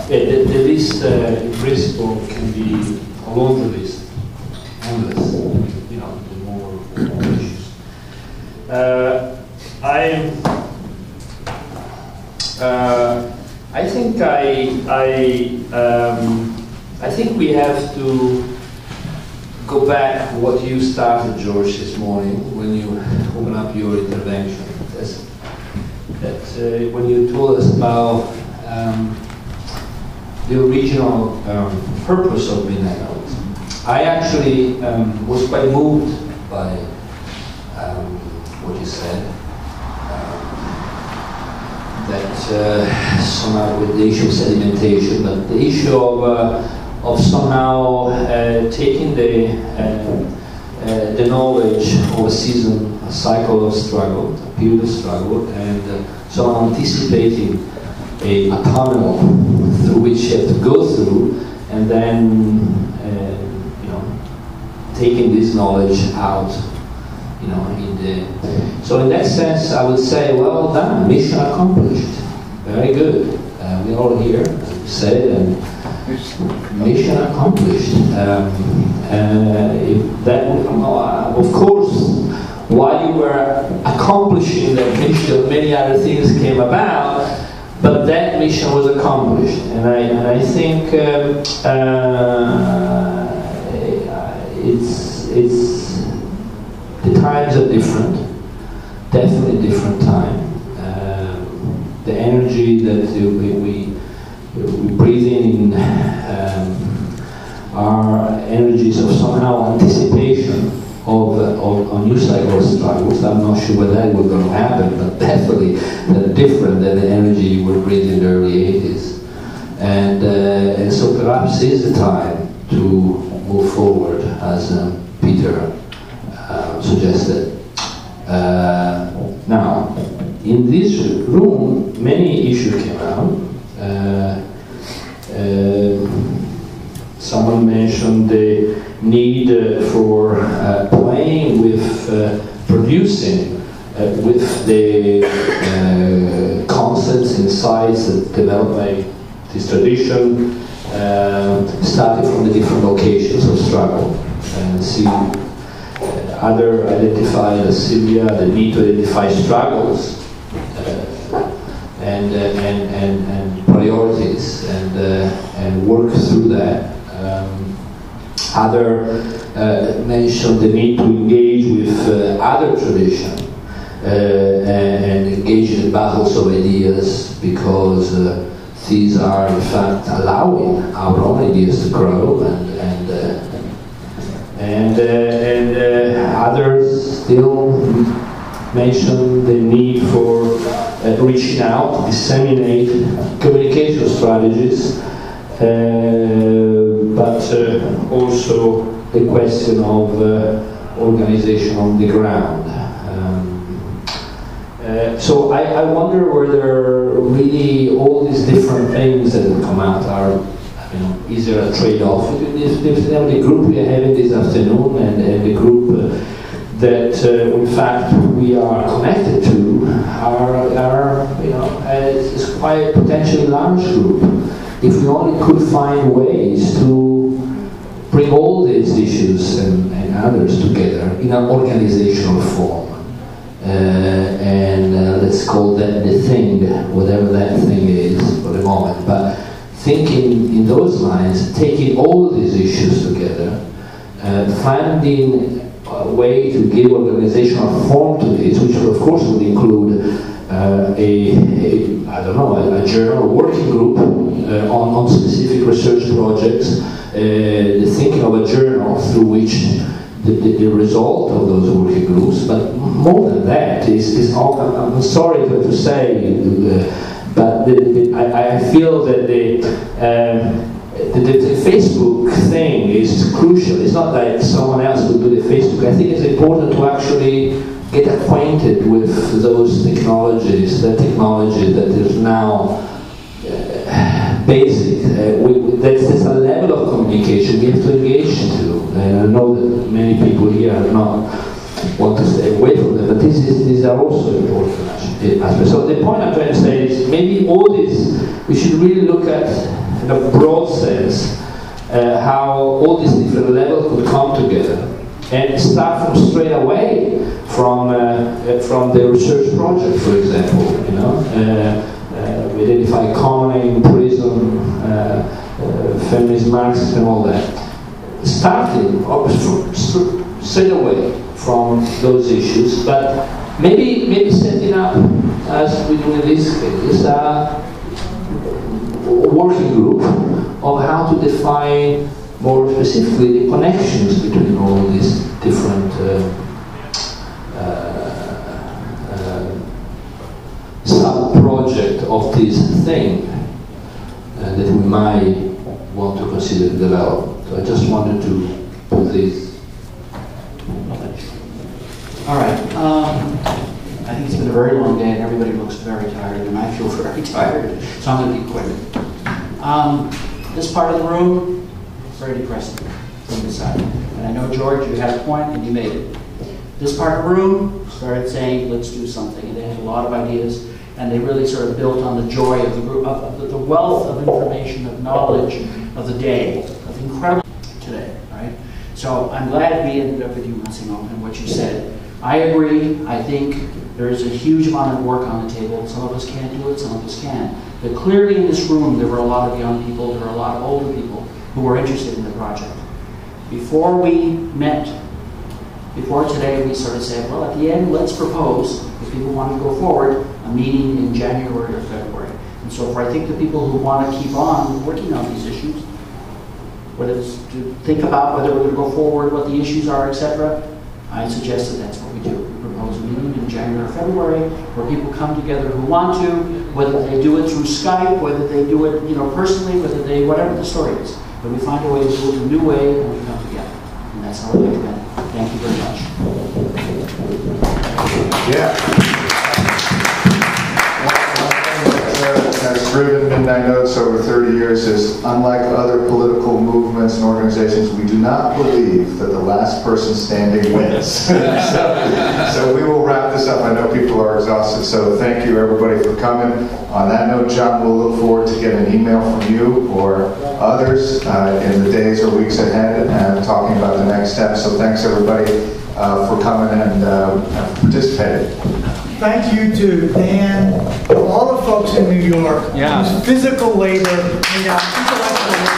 The list, in principle, can be a laundry list, endless. You know, the more issues. I think we have to go back what you started, George, this morning when you opened up your intervention. When you told us about the original purpose of Midnight Hours. I actually was quite moved by what you said. That somehow with the issue of sedimentation, but the issue of somehow taking the knowledge of a season, a cycle of struggle, a period of struggle, and somehow anticipating a tunnel through which you have to go through, and then taking this knowledge out. So in that sense, I would say, well done, mission accomplished. Very good. We're all here, said it, and mission accomplished. Of course, while you were accomplishing that mission, many other things came about, but that mission was accomplished. And I think it's the times are different, definitely different time. The energy that we breathe in are energies of somehow anticipation of new cycle of struggles. I'm not sure whether that was going to happen, but definitely different than the energy you were breathing in the early 80s. And so perhaps is the time to move forward, as Peter suggested. Now, in this room, many issues came out. Someone mentioned the need for playing with, producing with the concepts, insights that developed by this tradition, starting from the different locations of struggle, and see other identified as Sylvia, the need to identify struggles and priorities and work through that. Other mentioned the need to engage with other traditions and engage in battles of ideas, because these are in fact allowing our own ideas to grow, and others still mention the need for reaching out, disseminate communication strategies, but also the question of organization on the ground. So I wonder whether really all these different things that come out are, is there a trade-off between the group we are having this afternoon and the group that in fact we are connected to are it's quite a potentially large group. If we only could find ways to bring all these issues and others together in an organizational form, and let's call that the thing, whatever that thing is for the moment, but thinking in those lines, taking all these issues together, finding a way to give organizational form to this, which of course would include a journal working group on specific research projects, the thinking of a journal through which the result of those working groups, but more than that is all, I'm sorry to say, but I feel that the Facebook thing is crucial. It's not that someone else will do the Facebook. I think it's important to actually get acquainted with those technologies, the technology that is now basic. There's a level of communication we have to engage into. And I know that many people here have not want to stay away from them. But these are also important aspects. So the point I'm trying to say is maybe all this, we should really look at, in a broad sense, how all these different levels could come together, and start from straight away from the research project, for example. You know, we identify common aim, prism, feminist Marxism, and all that. Starting straight away from those issues, but maybe setting up, as we do in this case, a working group of how to define more specifically the connections between all these different sub-project of this thing that we might want to consider to develop. So I just wanted to put this. All right. I think it's been a very long day, and everybody looks very tired, and I feel very tired, so I'm going to be quick. This part of the room, very depressing from this side. And I know, George, you had a point, and you made it. This part of the room started saying, let's do something, and they had a lot of ideas, and they really sort of built on the joy of the group, of the wealth of information, of knowledge, of the day, of incredible today, right? So I'm glad we ended up with you, Massimo, and what you said. I agree. I think there's a huge amount of work on the table. Some of us can't do it, some of us can. But clearly in this room, there were a lot of young people, there were a lot of older people who were interested in the project. Before we met, before today, we sort of said, well, at the end, let's propose, if people want to go forward, a meeting in January or February. And so I think the people who want to keep on working on these issues, whether it's to think about whether we're going to go forward, what the issues are, etc., I suggest that that's what we do. We propose a meeting in January or February where people come together who want to, whether they do it through Skype, whether they do it, you know, personally, whether they, whatever the story is. But we find a way to do it a new way and we come together. And that's how we make it happen. Thank you very much. Yeah. Has driven Midnight Notes over 30 years is, unlike other political movements and organizations, we do not believe that the last person standing wins. so we will wrap this up. I know people are exhausted, so thank you everybody for coming. On that note, John, we'll look forward to getting an email from you or others in the days or weeks ahead and talking about the next steps. So thanks everybody for coming and participating. Thank you to Dan, all the folks in New York, whose physical labor made out intellectual